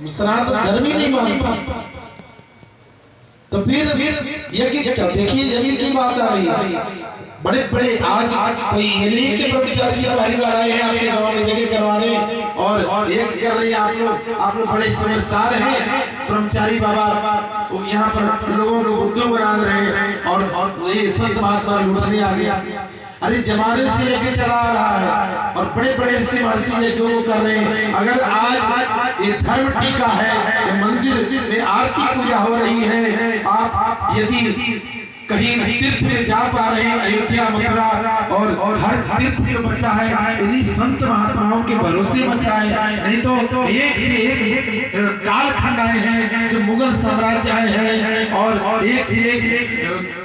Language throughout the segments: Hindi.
सनातन धर्म ही नहीं मानता। तो फिर ये कि देखिए यज्ञ की बात आ रही है। बड़े बड़े आज कोई ये नहीं कि ब्रह्मचारी पहली बार आए हैं आपके गांव में यज्ञ करवाने और यज्ञ कर रहे हैं। आप लोग बड़े समझदार हैं। ब्रह्मचारी बाबा यहाँ पर लोगों को बुद्धू बना रहे हैं और ये संत महात्मा लूटने आ गया। अरे जमाने से यज्ञ चला आ रहा है और बड़े बड़े यज्ञों को कर रहे हैं। अगर आज ये धर्म टीका है, मंदिर में आरती पूजा हो रही है, आप यदि कहीं तीर्थ में जा पा रहे हैं, अयोध्या मथुरा और हर तीर्थ जो बचा है इन्हीं संत महात्माओं के भरोसे बचा है। नहीं तो एक से एक कालखंड आए हैं, जो मुगल साम्राज्य आए हैं और एक से एक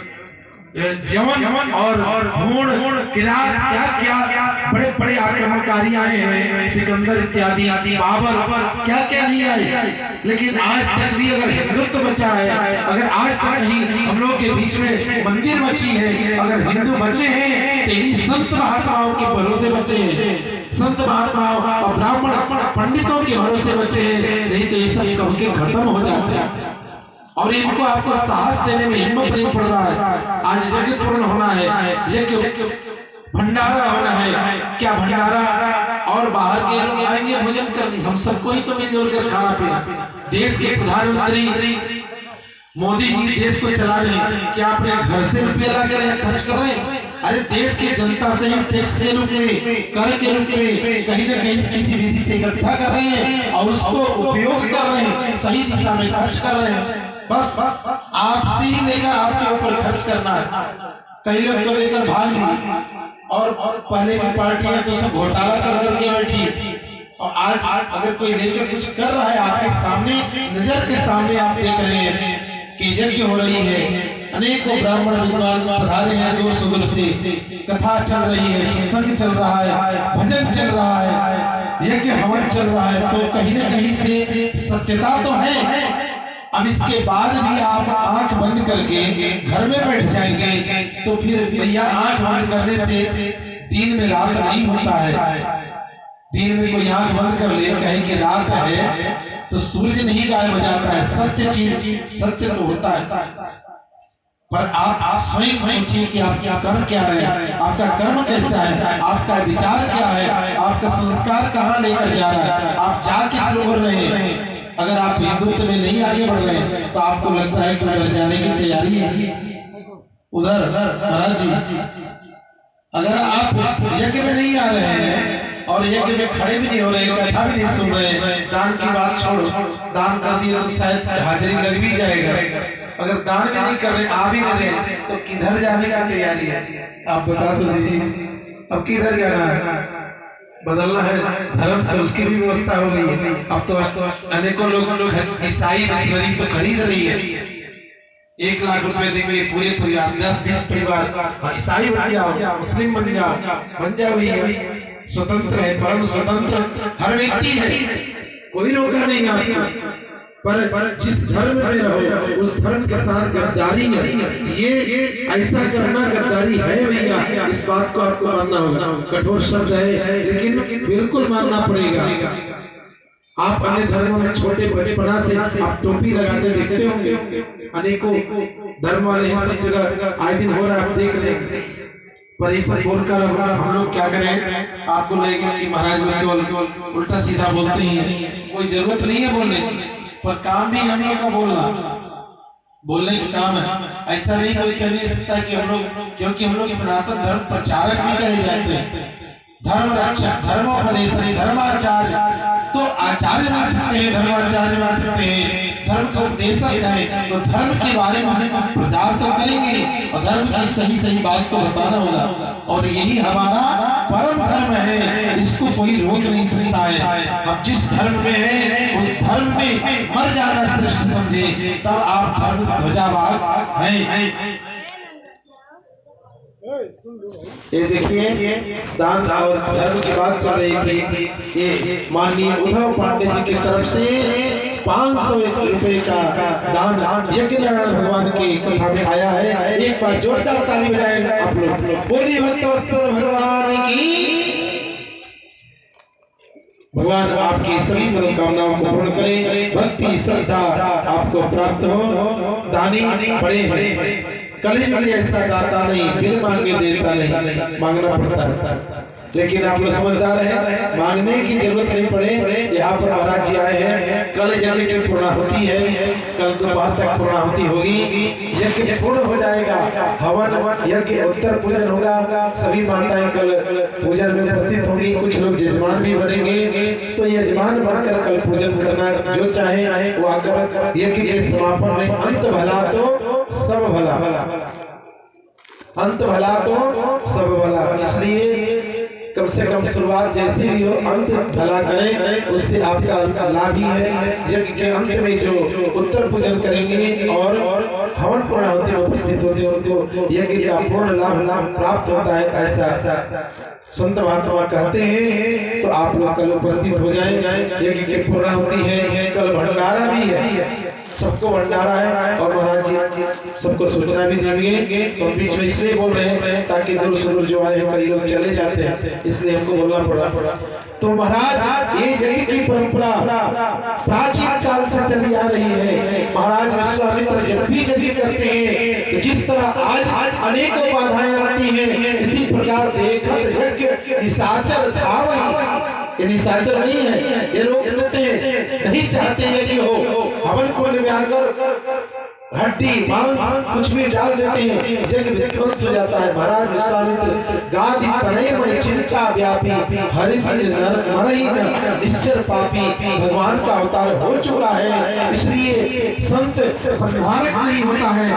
जवन और भूण किरात क्या क्या बड़े बड़े आक्रमणकारी आए हैं, सिकंदर इत्यादि, बाबर क्या क्या नहीं आए। लेकिन आज तक भी अगर हिंदुत्व बचा है, अगर आज तक कहीं हम लोग के बीच में मंदिर बची है, अगर हिंदू बचे हैं तो इन्हीं संत महात्माओं के भरोसे बचे हैं, संत महात्माओं और ब्राह्मण पंडितों के भरोसे बचे हैं। नहीं तो ये सब कब के खत्म हो जाते हैं और इनको आपको साहस देने में हिम्मत नहीं पड़ रहा है। आज यज्ञ पूर्ण होना है, यज्ञ भंडारा होना है। क्या भंडारा? और बाहर के लोग आएंगे भोजन करने, हम सबको ही तो मिलजुल कर खाना पीना। देश के प्रधानमंत्री मोदी जी देश को चला रहे हैं, क्या अपने घर से रुपया ला कर खर्च कर रहे हैं? अरे देश की जनता से हम टैक्स के रूप में, कर के रूप में कहीं न कहीं किसी विधि से इकट्ठा कर रहे हैं और उसको उपयोग कर रहे हैं, सही दिशा में खर्च कर रहे हैं। बस आपसे ही लेकर आपके ऊपर खर्च करना है। कई लोग तो लेकर भाग ली और पहले की पार्टियां तो सब घोटाला कर करके बैठी और आज अगर कोई लेकर कुछ कर रहा है आपके सामने, नजर के सामने आप देख रहे हैं कि यज्ञ हो रही है, अनेकों ब्राह्मण विद्वान पधारे हैं दूर सुदूर से, कथा चल रही है, सत्संग चल रहा है, भजन चल रहा है, यज्ञ हवन चल रहा है। तो कहीं न कहीं से सत्यता तो है। अब इसके बाद भी आप आंख बंद करके घर में बैठ जाएंगे तो फिर भैया आंख बंद करने से दिन में रात नहीं होता है। दिन में कोई आंख बंद कर ले कहे कि रात है तो सूरज नहीं गायब हो जाता है। सत्य चीज सत्य तो होता है, पर आप स्वयं सोचिए कि आप कर क्या रहे हैं, आपका कर्म कैसा है, आपका विचार क्या है, आपका संस्कार कहाँ लेकर जा रहा है, आप जा किस ओर रहे हैं। अगर आप हिंदुत्व में नहीं आगे बढ़ रहे हैं तो आपको लगता है कि उधर जाने की तैयारी है। उधर महाराज जी, अगर आप यज्ञ में नहीं आ रहे हैं और यज्ञ में खड़े भी नहीं हो रहे, कथा भी नहीं सुन रहे हैं, दान की बात छोड़ो, दान कर दिए तो शायद हाजिरी लग भी जाएगा। अगर दान भी नहीं कर रहे, आ भी नहीं रहे, तो किधर जाने की तैयारी है? आप बता तो दीजिए, अब किधर जाना है? बदलना है धर्म, तो उसकी भी व्यवस्था हो गई है। अब तो अनेकों लोग ईसाई मिशनरी तो खरीद रही है, 1 लाख रुपए देंगे पूरे परिवार, 10-20 परिवार ईसाई बन जाओ, मुस्लिम बन जाओ। भैया स्वतंत्र है, परम स्वतंत्र हर व्यक्ति है, कोई रोका नहीं आपको। पर जिस धर्म में रहो उस धर्म के साथ गद्दारी है, ये ऐसा करना गद्दारी है भैया। इस बात को आपको मानना होगा। कठोर शब्द है लेकिन बिल्कुल मानना पड़ेगा। आप अन्य धर्मों में छोटे बचपना से आप टोपी लगाते देखते होंगे, अनेकों धर्म वाले हैं, सब जगह आए दिन हो रहा है, आप देख रहे हैं। पर ये सब बोलकर हम लोग क्या करें? आपको लगेगा कि महाराज में केवल उल्टा सीधा बोलते हैं, कोई जरूरत नहीं है बोलने की, पर काम भी हम लोग का बोलने का काम है। ऐसा नहीं कोई कह नहीं सकता कि हम लोग, क्योंकि हम लोग सनातन धर्म प्रचारक भी कहे जाते हैं, धर्म रक्षक, धर्मोपदेशक, धर्माचार्य। तो आचार्य बन सकते हैं, धर्माचार्य बन सकते हैं, धर्म का उपदेशक है, तो धर्म के बारे में प्रचार तो करेंगे और धर्म की सही सही बात को बताना होगा। और यही हमारा परम धर्म है, इसको कोई रोक नहीं सकता है। अब जिस धर्म में है उस धर्म में मर जाना श्रेष्ठ समझे, तब आप धर्म ध्वजावाहक हैं। ये देखिए दान और धर्म की बात चल रही थी। ये माननीय उद्धव पांडे जी की तरफ से 501 रुपए का दान यज्ञ नारायण भगवान की कथा में आया है। एक बार जोरदार ताली बजाएं आप लोग, बोलिए भक्तवत्सल भगवान की। भगवान आपकी सभी मनोकामनाओं को पूर्ण करे, भक्ति श्रद्धा आपको प्राप्त हो। दानी बड़े हैं, कलयुग में ऐसा दाता नहीं, बिन मांगे देता नहीं, मांगना पड़ता है। लेकिन आप लोग समझदार हैं, मांगने की जरूरत नहीं पड़े। यहाँ पर महाराज जी आए हैं, कल यज्ञ की पूर्णाहुति है, कल दोपहर तक पूर्णाहुति होगी, यज्ञ पूर्ण हो जाएगा, हवन यज्ञ उत्तर पूजन होगा, सभी माताएं कल पूजन में उपस्थित होंगी, कुछ लोग यजमान भी बनेंगे। तो यजमान बनकर कल पूजन करना जो चाहे वो आकर यज्ञ के समापन में अंत भला तो सब भला, अंत भला तो सब भला। इसलिए कम से कम शुरुआत जैसी भी हो, अंत भला करें, उससे आपका लाभ ही है। यज्ञ के अंत में जो उत्तर पूजन करेंगे और हवन पूर्णाहुति में उपस्थित होते हैं, उनको यज्ञ का पूर्ण लाभ प्राप्त होता है, ऐसा संत महात्मा कहते हैं। तो आप लोग कल उपस्थित हो जाएं, यज्ञ की पूर्णाहुति है, कल भंडारा भी है, सबको भंडारा है, और महाराज जी सबको सूचना भी देंगे। तो बीच में इसलिए बोल रहे हैं ताकि दूर सुदूर जो आए हैं, कई लोग चले जाते हैं, इसलिए हमको बोलना पड़ा। तो महाराज ये यज्ञ की परंपरा प्राचीन काल से चली आ रही है। महाराज विश्वामित्र जब भी यज्ञ करते हैं तो जिस तरह आज अनेकों बाधाएं आती हैं, इसी प्रकार देखत यज्ञ निशाचर था वही। ये निशाचर नहीं है, ये रोक देते हैं, नहीं चाहते हैं कि हो। हवन कुंड में आकर हड्डी मांस कुछ भी डाल देते हैं, यज्ञ विध्वंस हो जाता है। महाराज विश्वामित्र गादि तनय मन चिंता व्यापी, हरि मरहि न निश्चर पापी, भगवान का अवतार हो चुका है। इसलिए संत संहारक नहीं होता है,